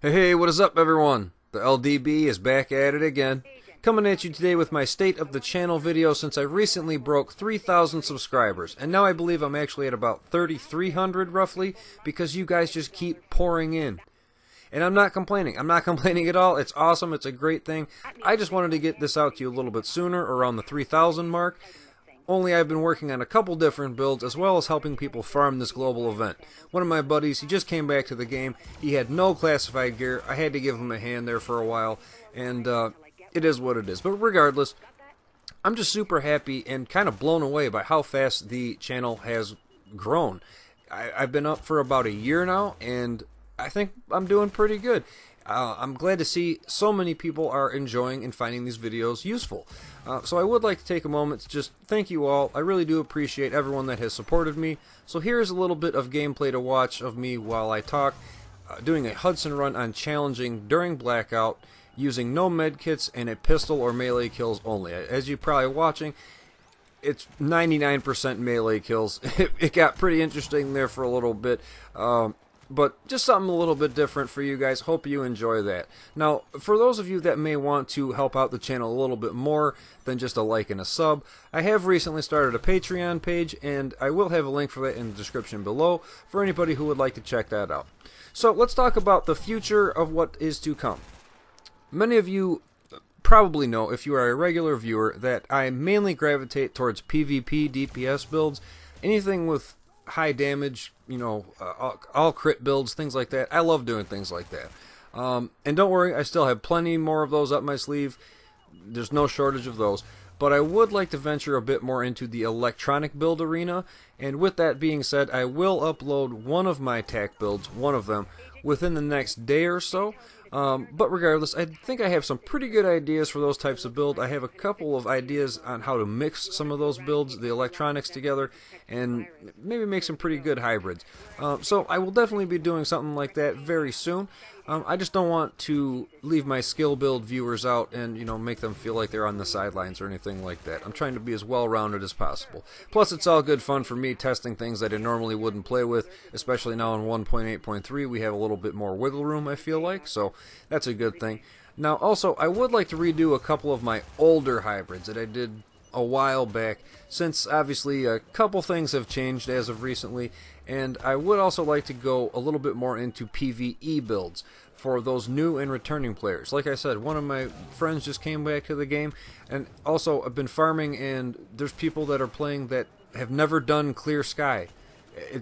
Hey, what is up, everyone? The LDB is back at it again, coming at you today with my State of the Channel video since I recently broke 3,000 subscribers, and now I believe I'm actually at about 3,300 roughly, because you guys just keep pouring in. And I'm not complaining. I'm not complaining at all. It's awesome. It's a great thing. I just wanted to get this out to you a little bit sooner, around the 3,000 mark. Only I've been working on a couple different builds as well as helping people farm this global event. One of my buddies, he just came back to the game. He had no classified gear. I had to give him a hand there for a while, and it is what it is. But regardless, I'm just super happy and kind of blown away by how fast the channel has grown. I've been up for about a year now, and I think I'm doing pretty good. I'm glad to see so many people are enjoying and finding these videos useful. So I would like to take a moment to just thank you all. I really do appreciate everyone that has supported me. So here's a little bit of gameplay to watch of me while I talk, doing a Hudson run on challenging during blackout, using no medkits and a pistol or melee kills only. As you're probably watching, it's 99% melee kills. It got pretty interesting there for a little bit. But just something a little bit different for you guys. Hope you enjoy that. Now, for those of you that may want to help out the channel a little bit more than just a like and a sub, I have recently started a Patreon page, and I will have a link for that in the description below for anybody who would like to check that out. So let's talk about the future of what is to come. Many of you probably know, if you are a regular viewer, that I mainly gravitate towards PvP DPS builds. Anything with high damage, you know, all crit builds, things like that. I love doing things like that. And don't worry, I still have plenty more of those up my sleeve. There's no shortage of those. But I would like to venture a bit more into the electronic build arena. And with that being said, I will upload one of my TAC builds, one of them, within the next day or so. But regardless, I think I have some pretty good ideas for those types of build. I have a couple of ideas on how to mix some of those builds, the electronics together, and maybe make some pretty good hybrids. So I will definitely be doing something like that very soon. I just don't want to leave my skill build viewers out and, you know, make them feel like they're on the sidelines or anything like that. I'm trying to be as well-rounded as possible. Plus, it's all good fun for me testing things that I normally wouldn't play with, especially now in 1.8.3 we have a little bit more wiggle room, I feel like, so that's a good thing. Now, also, I would like to redo a couple of my older hybrids that I did a while back, since obviously a couple things have changed as of recently, and I would also like to go a little bit more into PvE builds for those new and returning players. Like I said, one of my friends just came back to the game, and also I've been farming, and there's people that are playing that have never done Clear Sky.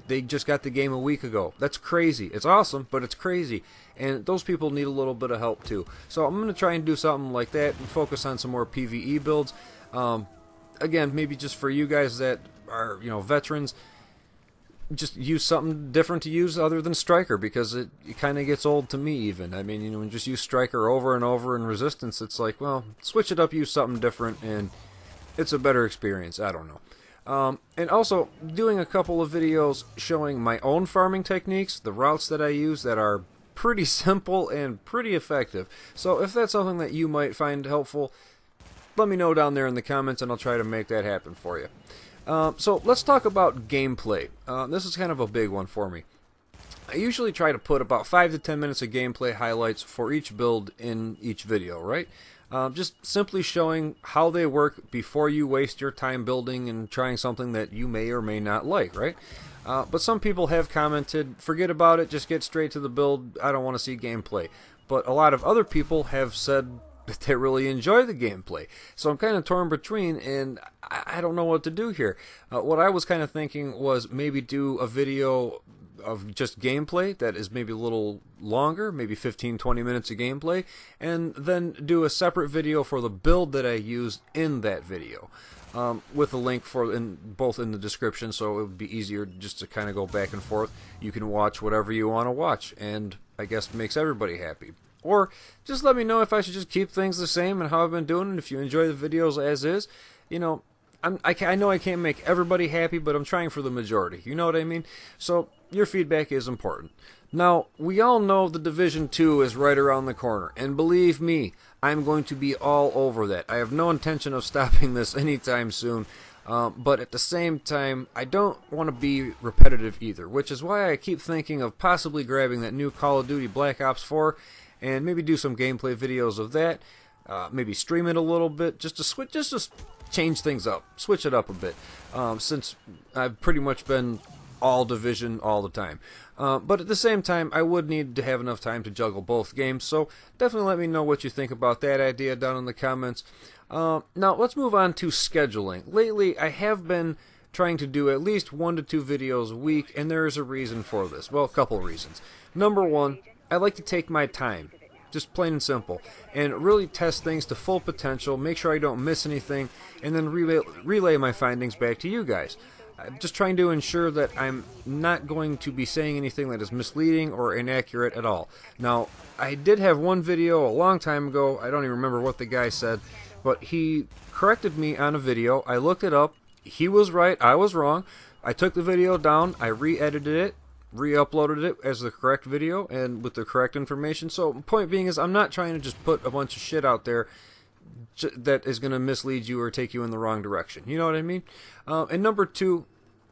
They just got the game a week ago. That's crazy. It's awesome, but it's crazy. And those people need a little bit of help too. So I'm going to try and do something like that and focus on some more PvE builds. Again, maybe just for you guys that are, you know, veterans, just use something different to use other than Striker, because it kind of gets old to me even. I mean, you know, when you just use Striker over and over in Resistance, it's like, well, switch it up, use something different, and it's a better experience. I don't know. And also, doing a couple of videos showing my own farming techniques, the routes that I use that are pretty simple and pretty effective. So if that's something that you might find helpful, let me know down there in the comments, and I'll try to make that happen for you. So let's talk about gameplay. This is kind of a big one for me. I usually try to put about 5 to 10 minutes of gameplay highlights for each build in each video, right? Just simply showing how they work before you waste your time building and trying something that you may or may not like, right? But some people have commented, forget about it, just get straight to the build, I don't want to see gameplay. But a lot of other people have said that they really enjoy the gameplay. So I'm kind of torn between, and I don't know what to do here. What I was kind of thinking was maybe do a video of just gameplay that is maybe a little longer, maybe 15-20 minutes of gameplay, and then do a separate video for the build that I used in that video, with a link for both in the description, so it would be easier just to kind of go back and forth. You can watch whatever you want to watch, and I guess makes everybody happy. Or just let me know if I should just keep things the same and how I've been doing, and if you enjoy the videos as is. You know, I know I can't make everybody happy, but I'm trying for the majority. You know what I mean? So your feedback is important. Now, we all know the Division 2 is right around the corner, and believe me, I'm going to be all over that. I have no intention of stopping this anytime soon, but at the same time, I don't want to be repetitive either, which is why I keep thinking of possibly grabbing that new Call of Duty Black Ops 4 and maybe do some gameplay videos of that, maybe stream it a little bit, just to change things up, switch it up a bit, since I've pretty much been all Division all the time. But at the same time, I would need to have enough time to juggle both games, so definitely let me know what you think about that idea down in the comments. Now, let's move on to scheduling. Lately, I have been trying to do at least 1 to 2 videos a week, and there is a reason for this. Well, a couple of reasons. Number one, I like to take my time, just plain and simple, and really test things to full potential, make sure I don't miss anything, and then relay my findings back to you guys. I'm just trying to ensure that I'm not going to be saying anything that is misleading or inaccurate at all. Now, I did have one video a long time ago, I don't even remember what the guy said, but he corrected me on a video. I looked it up, he was right, I was wrong. I took the video down, I re-edited it, re-uploaded it as the correct video and with the correct information. So point being is I'm not trying to just put a bunch of shit out there that is going to mislead you or take you in the wrong direction. You know what I mean? And number two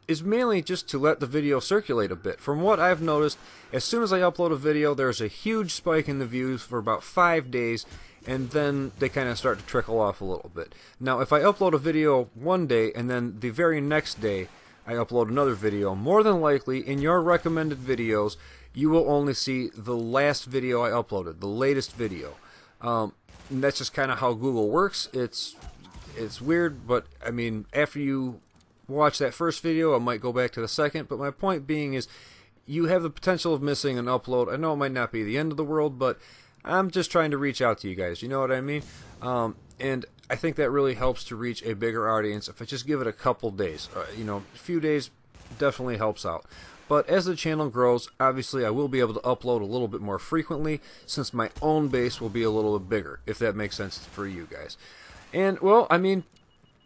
is mainly just to let the video circulate a bit. From what I've noticed, as soon as I upload a video, there's a huge spike in the views for about 5 days, and then they kind of start to trickle off a little bit. Now, if I upload a video one day and then the very next day I upload another video, more than likely in your recommended videos you will only see the last video I uploaded, the latest video. And that's just kind of how Google works. It's weird, but I mean, after you watch that first video, I might go back to the second, but my point being is you have the potential of missing an upload. I know it might not be the end of the world, but I'm just trying to reach out to you guys, you know what I mean? And I think that really helps to reach a bigger audience if I just give it a couple days. You know, a few days definitely helps out. But as the channel grows, obviously I will be able to upload a little bit more frequently since my own base will be a little bit bigger, if that makes sense for you guys. And, well, I mean,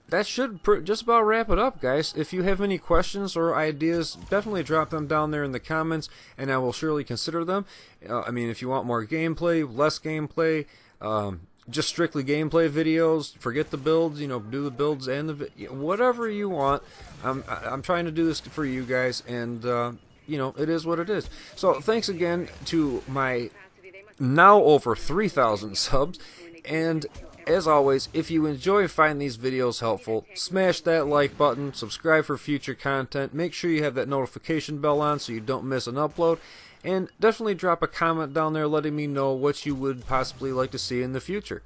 that should just about wrap it up, guys. If you have any questions or ideas, definitely drop them down there in the comments, and I will surely consider them. I mean, if you want more gameplay, less gameplay, just strictly gameplay videos, forget the builds, you know, do the builds and the whatever you want. I'm trying to do this for you guys, and you know, it is what it is. So thanks again to my now over 3,000 subs, and as always, if you find these videos helpful, smash that like button, subscribe for future content, make sure you have that notification bell on so you don't miss an upload, and definitely drop a comment down there letting me know what you would possibly like to see in the future.